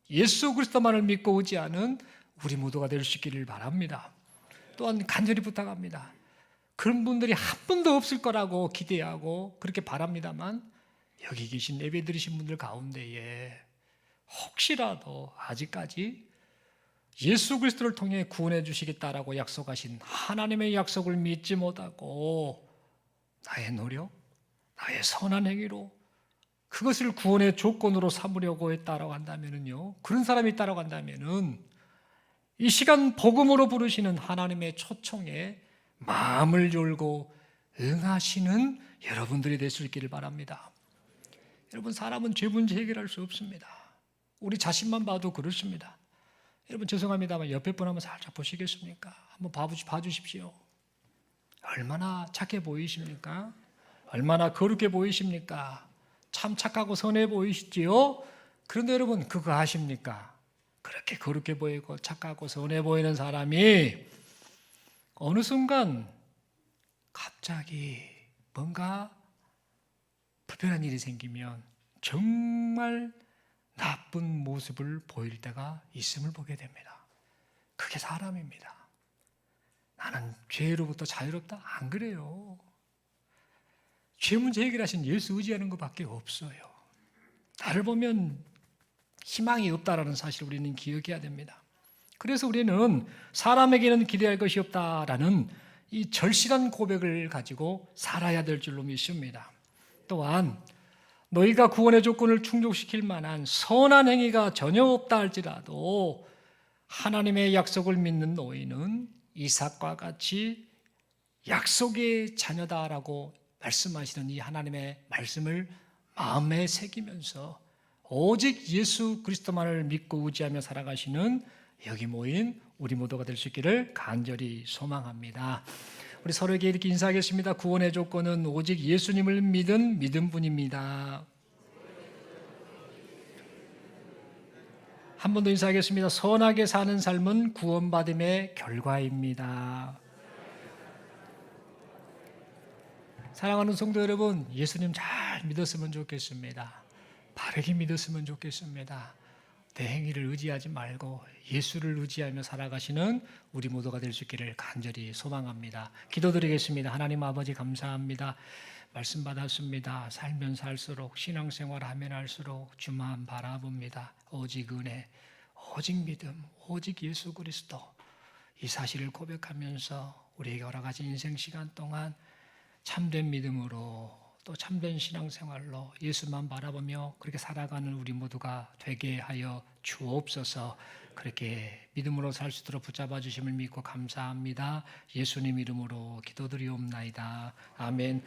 예수 그리스도만을 믿고 의지하는 우리 모두가 될 수 있기를 바랍니다. 또한 간절히 부탁합니다. 그런 분들이 한 분도 없을 거라고 기대하고 그렇게 바랍니다만, 여기 계신 예배 드리신 분들 가운데에 혹시라도 아직까지 예수 그리스도를 통해 구원해 주시겠다라고 약속하신 하나님의 약속을 믿지 못하고 나의 노력, 나의 선한 행위로 그것을 구원의 조건으로 삼으려고 했다라고 한다면요, 그런 사람이 있다라고 한다면은 이 시간 복음으로 부르시는 하나님의 초청에 마음을 열고 응하시는 여러분들이 될 수 있기를 바랍니다. 여러분, 사람은 죄 문제 해결할 수 없습니다. 우리 자신만 봐도 그렇습니다. 여러분, 죄송합니다만 옆에 분 한번 살짝 보시겠습니까? 한번 봐주십시오. 얼마나 착해 보이십니까? 얼마나 거룩해 보이십니까? 참 착하고 선해 보이시지요? 그런데 여러분, 그거 아십니까? 그렇게 거룩해 보이고 착하고 선해 보이는 사람이 어느 순간 갑자기 뭔가 불편한 일이 생기면 정말 나쁜 모습을 보일 때가 있음을 보게 됩니다. 그게 사람입니다. 나는 죄로부터 자유롭다? 안 그래요. 죄 문제 해결하신 예수 의지하는 것밖에 없어요. 나를 보면 희망이 없다라는 사실을 우리는 기억해야 됩니다. 그래서 우리는 사람에게는 기대할 것이 없다라는 이 절실한 고백을 가지고 살아야 될 줄로 믿습니다. 또한 너희가 구원의 조건을 충족시킬 만한 선한 행위가 전혀 없다 할지라도 하나님의 약속을 믿는 너희는 이삭과 같이 약속의 자녀다라고 말씀하시는 이 하나님의 말씀을 마음에 새기면서 오직 예수 그리스도만을 믿고 의지하며 살아가시는 여기 모인 우리 모두가 될 수 있기를 간절히 소망합니다. 우리 서로에게 이렇게 인사하겠습니다. 구원의 조건은 오직 예수님을 믿은 믿음뿐입니다. 한 번 더 인사하겠습니다. 선하게 사는 삶은 구원받음의 결과입니다. 사랑하는 성도 여러분, 예수님 잘 믿었으면 좋겠습니다. 바르게 믿었으면 좋겠습니다. 내 행위를 의지하지 말고 예수를 의지하며 살아가시는 우리 모두가 될 수 있기를 간절히 소망합니다. 기도드리겠습니다. 하나님 아버지, 감사합니다. 말씀 받았습니다. 살면 살수록, 신앙생활 하면 할수록 주만 바라봅니다. 오직 은혜, 오직 믿음, 오직 예수 그리스도, 이 사실을 고백하면서 우리에게 여러 가지 인생 시간 동안 참된 믿음으로 또 참된 신앙생활로 예수만 바라보며 그렇게 살아가는 우리 모두가 되게 하여 주옵소서. 그렇게 믿음으로 살 수 있도록 붙잡아 주심을 믿고 감사합니다. 예수님 이름으로 기도드리옵나이다. 아멘.